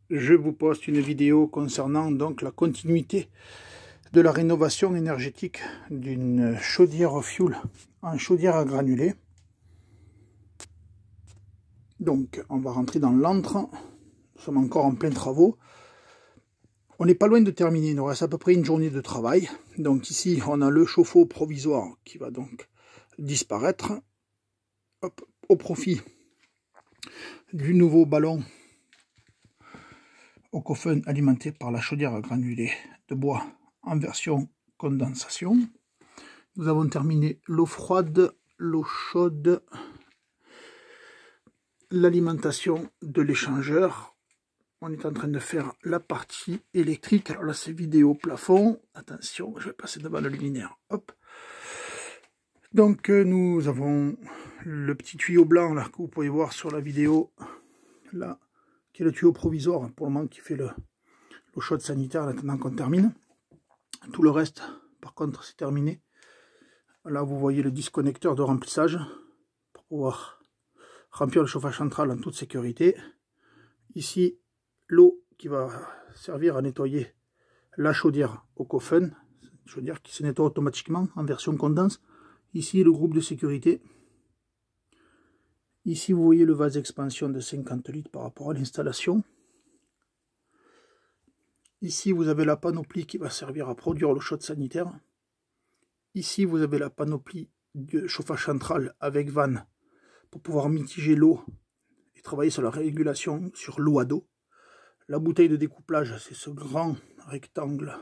je vous poste une vidéo concernant donc la continuité de la rénovation énergétique d'une chaudière au fioul en chaudière à granulés. Donc on va rentrer dans l'antre, nous sommes encore en plein travaux. On n'est pas loin de terminer, il nous reste à peu près une journée de travail. Donc ici on a le chauffe-eau provisoire qui va donc disparaître. Hop, au profit du nouveau ballon Ocofen alimenté par la chaudière à granulés de bois en version condensation. Nous avons terminé l'eau froide, l'eau chaude, l'alimentation de l'échangeur. On est en train de faire la partie électrique. Alors là, c'est vidéo plafond. Attention, je vais passer devant le luminaire. Hop. Donc, nous avons le petit tuyau blanc là que vous pouvez voir sur la vidéo. Là, qui est le tuyau provisoire pour le moment qui fait l'eau chaude sanitaire maintenant qu'on termine. Tout le reste, par contre, c'est terminé. Là, vous voyez le disconnecteur de remplissage pour pouvoir remplir le chauffage central en toute sécurité. Ici, l'eau qui va servir à nettoyer la chaudière Ocofen, chaudière qui se nettoie automatiquement en version condense. Ici, le groupe de sécurité. Ici, vous voyez le vase d'expansion de 50 litres par rapport à l'installation. Ici, vous avez la panoplie qui va servir à produire l'eau chaude sanitaire. Ici, vous avez la panoplie de chauffage central avec vanne pour pouvoir mitiger l'eau et travailler sur la régulation sur l'eau à dos. La bouteille de découplage, c'est ce grand rectangle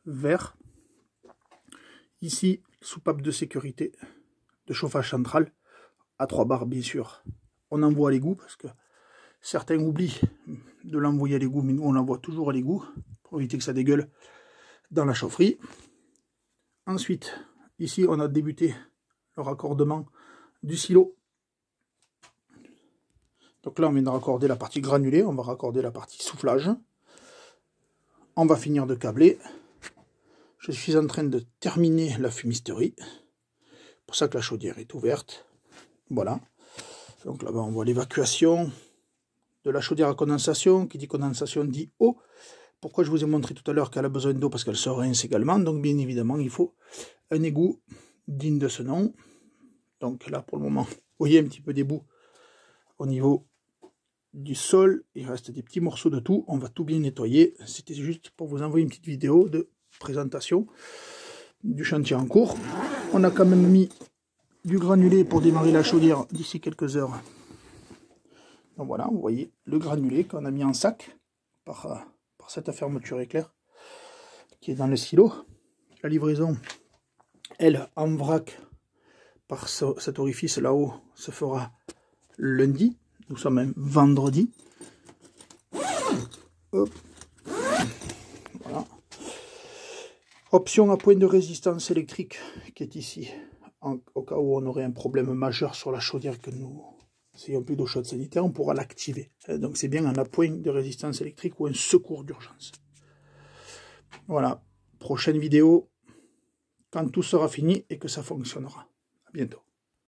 vert. Ici, soupape de sécurité de chauffage central à 3 bars, bien sûr. On envoie à l'égout parce que certains oublient de l'envoyer à l'égout, mais nous on l'envoie toujours à l'égout pour éviter que ça dégueule dans la chaufferie. Ensuite, ici on a débuté le raccordement du silo. Donc là on vient de raccorder la partie granulée, on va raccorder la partie soufflage. On va finir de câbler. Je suis en train de terminer la fumisterie. C'est pour ça que la chaudière est ouverte. Voilà. Donc là-bas on voit l'évacuation de la chaudière à condensation. Qui dit condensation dit eau. Pourquoi je vous ai montré tout à l'heure qu'elle a besoin d'eau? Parce qu'elle se rince également. Donc bien évidemment il faut un égout digne de ce nom. Donc là pour le moment, vous voyez un petit peu des bouts au niveau du sol. Il reste des petits morceaux de tout. On va tout bien nettoyer. C'était juste pour vous envoyer une petite vidéo de présentation du chantier en cours. On a quand même mis du granulé pour démarrer la chaudière d'ici quelques heures. Donc voilà, vous voyez le granulé qu'on a mis en sac par cette fermeture éclair qui est dans le silo. La livraison, elle, en vrac par cet orifice là-haut, se fera lundi. Nous sommes un vendredi. Hop. Voilà. Option à point de résistance électrique qui est ici, au cas où on aurait un problème majeur sur la chaudière que nous ayons plus d'eau chaude sanitaire, on pourra l'activer. Donc c'est bien un appoint de résistance électrique ou un secours d'urgence. Voilà, prochaine vidéo quand tout sera fini et que ça fonctionnera. À bientôt.